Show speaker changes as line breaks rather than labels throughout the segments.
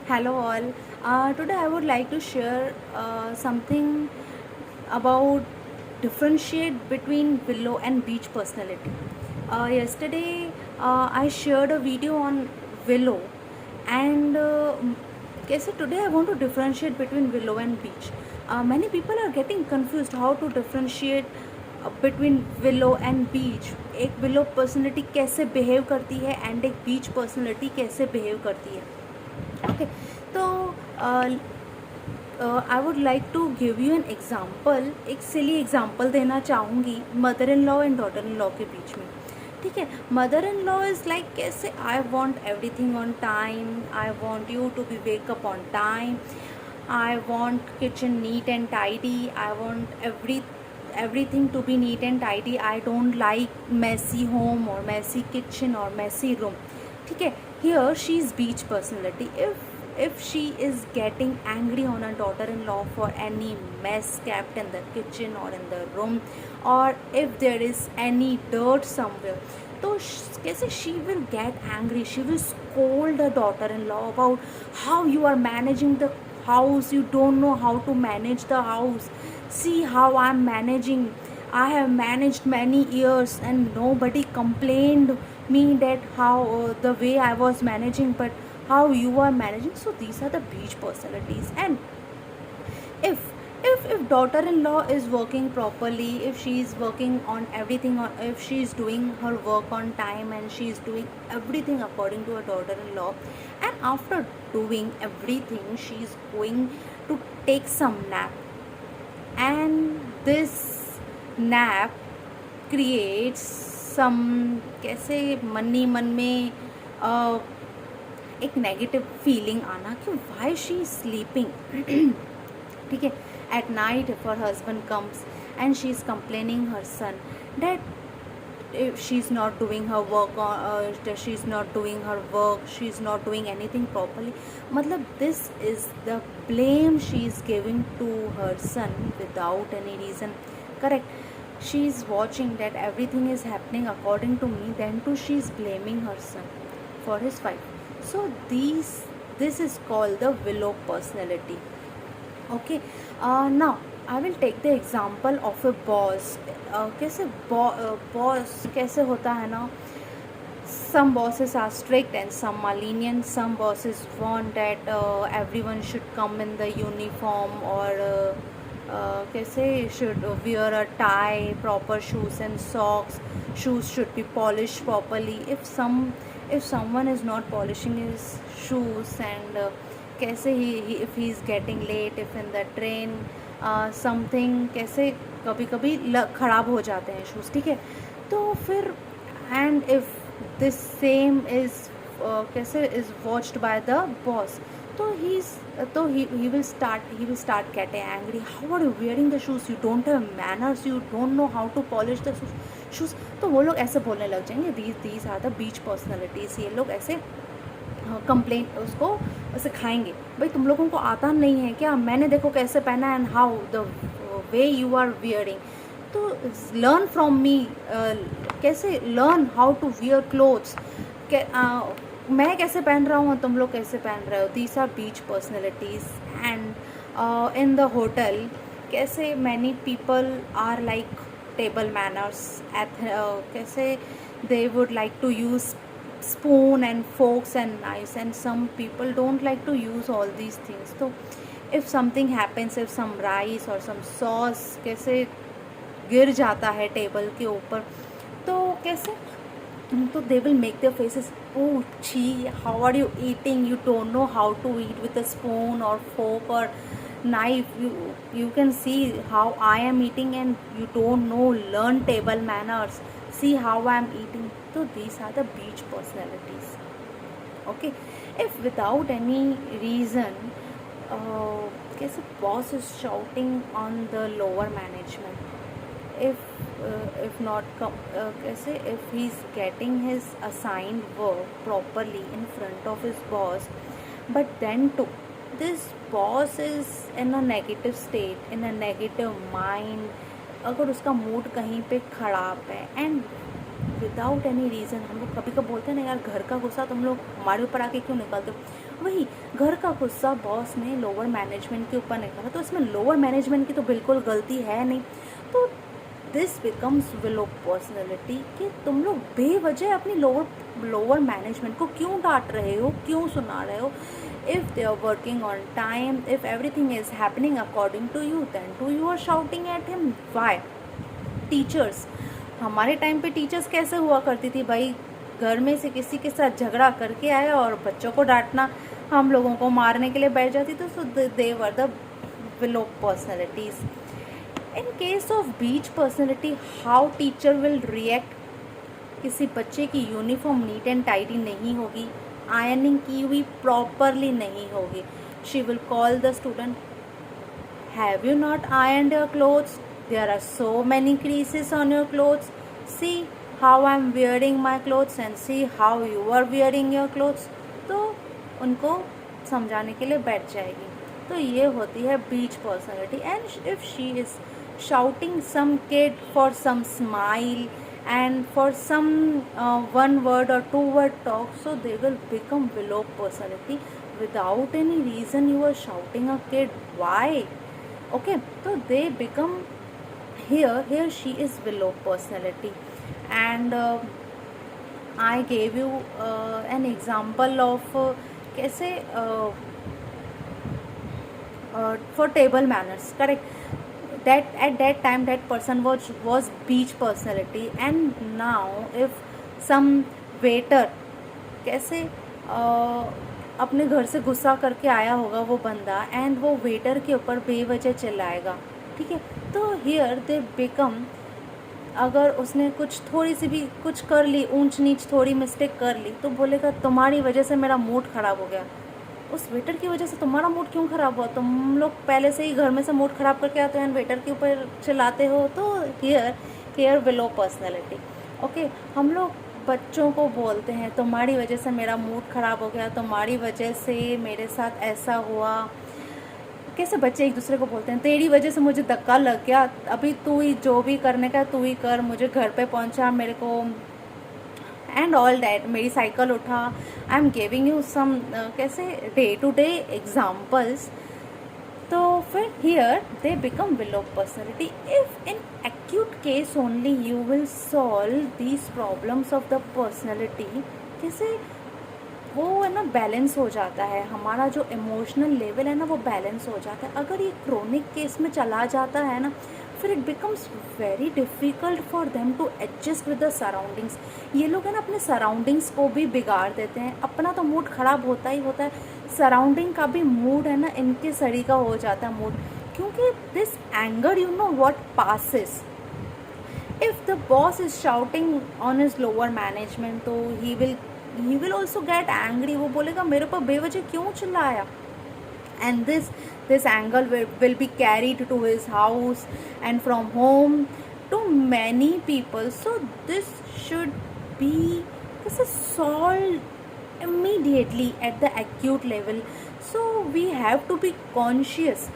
Hello all. Today I would like to share something about differentiate between willow and beach personality. Yesterday I shared a video on willow, and okay, so today I want to differentiate between willow and beach. Many people are getting confused how to differentiate between willow and beach. एक willow personality कैसे behave करती है and एक beach personality कैसे behave करती है. Okay, तो I would like to give you an example. एक सिली एग्ज़ाम्पल देना चाहूँगी mother in law and daughter in law के बीच में. ठीक है, mother in law is like कैसे I want everything on time, I want you to be wake up on time, I want kitchen neat and tidy, I want everything to be neat and tidy. I don't like messy home or messy kitchen or messy room. ठीक है, here she is beach personality. If she is getting angry on her daughter-in-law for any mess kept in the kitchen or in the room, or if there is any dirt somewhere, तो कैसे she will get angry, she will scold her daughter-in-law about how you are managing the house, you don't know how to manage the house, see how I'm managing, I have managed many years and nobody complained me that how the way I was managing, but how you are managing. So these are the beach personalities. And if daughter-in-law is working properly, if she is working on everything, or if she is doing her work on time and she is doing everything according to her daughter-in-law, and after doing everything she is going to take some nap, and this nap creates some कैसे मन में एक negative feeling आना कि why she is sleeping. ठीक है, at night if her husband comes and she is complaining her son that if she is not doing her work, or she is not doing her work, she is not doing anything properly, matlab this is the blame she is giving to her son without any reason. Correct, she is watching that everything is happening according to me, then too she is blaming her son for his fight. So this is called the willow personality. Okay, now I will take the example of a boss. कैसे boss कैसे होता है ना, some bosses are strict and some are lenient. Some bosses want that everyone should come in the uniform, or कैसे should wear a tie, proper shoes and socks, shoes should be polished properly. If someone is not polishing his shoes, and कैसे if he is getting late, if in the train something, कैसे कभी कभी ख़राब हो जाते हैं shoes. ठीक है, तो फिर and if this same is कैसे is watched by the boss, तो he will start getting angry. How are you wearing the shoes, you don't have manners, you don't know how to polish the shoes. तो वो लोग ऐसे बोलने लग जाएंगे. These are the beech personalities. ये लोग ऐसे कंप्लेन उसको सिखाएंगे, भाई तुम लोगों को आता नहीं है क्या, मैंने देखो कैसे पहना and how the way you are wearing, तो लर्न फ्रॉम मी. कैसे learn how to wear clothes, मैं कैसे पहन रहा हूँ, तुम लोग कैसे पहन रहे हो. These are beech personalities. And in the hotel कैसे many people are like table manners, कैसे they would like to use spoon and forks and knives, and some people don't like to use all these things. So if something happens, if some rice or some sauce कैसे गिर जाता है table के ऊपर, तो कैसे, तो they will make their faces, oh gee, how are you eating, you don't know how to eat with a spoon or fork or knife, you can see how I am eating and you don't know, learn table manners, see how I am eating. So these are the beach personalities. Okay, if without any reason कैसे boss is shouting on the lower management, if not कैसे if he's getting his assigned work properly in front of his boss, but then too this boss is in a negative state, in a negative mind, अगर उसका mood कहीं पे ख़राब है, and without any reason हम लोग कभी कभी बोलते हैं ना यार, घर का गुस्सा तुम लोग हमारे ऊपर आके क्यों निकालते हो. वही घर का गुस्सा बॉस ने लोअर मैनेजमेंट के ऊपर निकाला, तो इसमें लोअर मैनेजमेंट की तो बिल्कुल गलती है नहीं। तो दिस बिकम्स विलो पर्सनैलिटी कि तुम लोग बेवजह अपनी लोअर मैनेजमेंट को क्यों डांट रहे हो, क्यों सुना रहे हो। If they are working on time, if everything is happening according to you, then too you are shouting at him. Why? Teachers, हमारे टाइम पे टीचर्स कैसे हुआ करती थी भाई, घर में से किसी के साथ झगड़ा करके आए और बच्चों को डांटना, हम लोगों को मारने के लिए बैठ जाती, तो so they were the willow personalities. In case of beech personality, how teacher will react? किसी बच्चे की यूनिफॉर्म नीट एंड टाइडी नहीं होगी, आयरनिंग की हुई प्रॉपरली नहीं होगी, she will call the student, have you not ironed your clothes, there are so many creases on your clothes, see how I'm wearing my clothes and see how you are wearing your clothes। तो उनको समझाने के लिए बैठ जाएगी। तो ये होती है beech personality. And if she is shouting some kid for some smile and for some one word or two word talk, so they will become below personality without any reason you are shouting a kid, why? Okay, so they become here she is below personality। and I gave you an example of कैसे for table manners, correct, that at that time that person was beach personality। and now if some waiter कैसे अपने घर से गुस्सा करके आया होगा वो बंदा, एंड वो वेटर के ऊपर बेवजह चिल्लाएगा, ठीक है, तो हियर दे बिकम, अगर उसने कुछ थोड़ी सी भी कुछ कर ली, ऊंच नीच थोड़ी मिस्टेक कर ली, तो बोलेगा तुम्हारी वजह से मेरा मूड ख़राब हो गया। उस वेटर की वजह से तुम्हारा मूड क्यों ख़राब हुआ? तुम लोग पहले से ही घर में से मूड ख़राब करके आते हो एंड वेटर के ऊपर चिल्लाते हो। तो हियर विलो पर्सनैलिटी। ओके, हम लोग बच्चों को बोलते हैं तुम्हारी वजह से मेरा मूड ख़राब हो गया, तुम्हारी वजह से मेरे साथ ऐसा हुआ। कैसे बच्चे एक दूसरे को बोलते हैं तेरी वजह से मुझे धक्का लग गया, अभी तू ही जो भी करने का तू ही कर, मुझे घर पे पहुंचा मेरे को, एंड ऑल डैट, मेरी साइकिल उठा। I am giving you some कैसे डे टू डे एग्जाम्पल्स। तो फिर here they become below personality. If in acute case only you will solve these problems of the personality. कैसे वो है ना balance हो जाता है, हमारा जो इमोशनल लेवल है ना वो बैलेंस हो जाता है। अगर ये क्रोनिक केस में चला जाता है ना, फिर it becomes very difficult for them to adjust with the surroundings. ये लोग है ना अपने सराउंडिंग्स को भी बिगाड़ देते हैं, अपना तो मूड ख़राब होता ही होता है, सराउंडिंग का भी मूड है ना इनके सड़ी का हो जाता है मूड, क्योंकि this anger you know what passes. If the boss is shouting on his lower management, तो he will also get angry। वो बोलेगा मेरे पर बेवजह क्यों चिल्लाया, and this anger will be carried to his house and from home to many people। so this should be solved immediately at the acute level। so we have to be conscious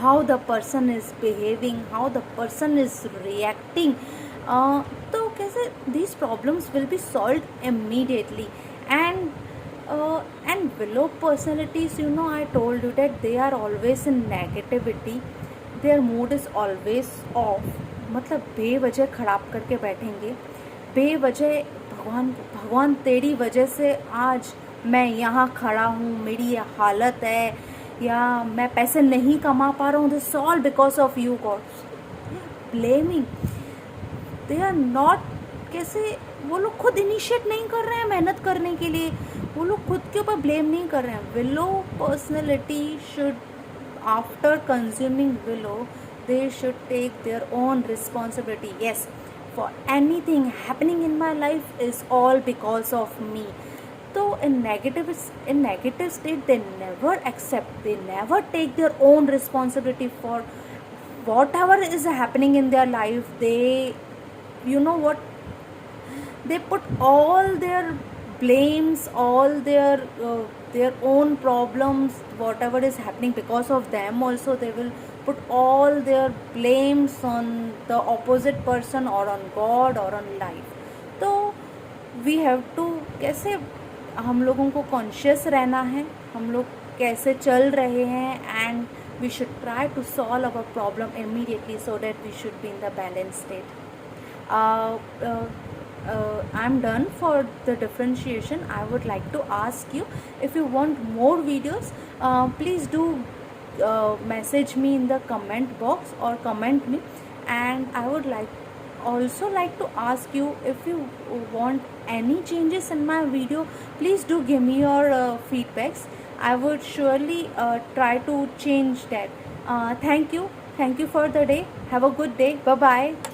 how the person is behaving, how the person is reacting। तो कैसे these problems will be solved immediately। and below personalities, you know, I told you that they are always in negativity, their mood is always off। मतलब बेवजह खराब करके बैठेंगे, बेवजह भगवान तेरी वजह से आज मैं यहाँ खड़ा हूँ, मेरी ये हालत है, या मैं पैसे नहीं कमा पा रहा हूँ, this all because of you God. Blaming, they are not, कैसे वो लोग खुद इनिशिएट नहीं कर रहे हैं मेहनत करने के लिए, वो लोग खुद के ऊपर ब्लेम नहीं कर रहे हैं। Willow personality should, after consuming willow, they should take their own responsibility. Yes, for anything happening in my life is all because of me. तो in negative state they never accept, they never take their own responsibility for whatever is happening in their life। They, you know what, they put all their blames, all their own problems, whatever is happening because of them also, they will put all their blames on the opposite person or on God or on life। तो we have to कैसे हम लोगों को conscious रहना है, हम लोग कैसे चल रहे हैं, and we should try to solve our problem immediately so that we should be in the balance state. I'm done for the differentiation. I would like to ask you, if you want more videos, please do message me in the comment box or comment me. And I would also like to ask you, if you want any changes in my video, please do give me your feedbacks. I would surely try to change that. Thank you for the day. Have a good day. Bye bye.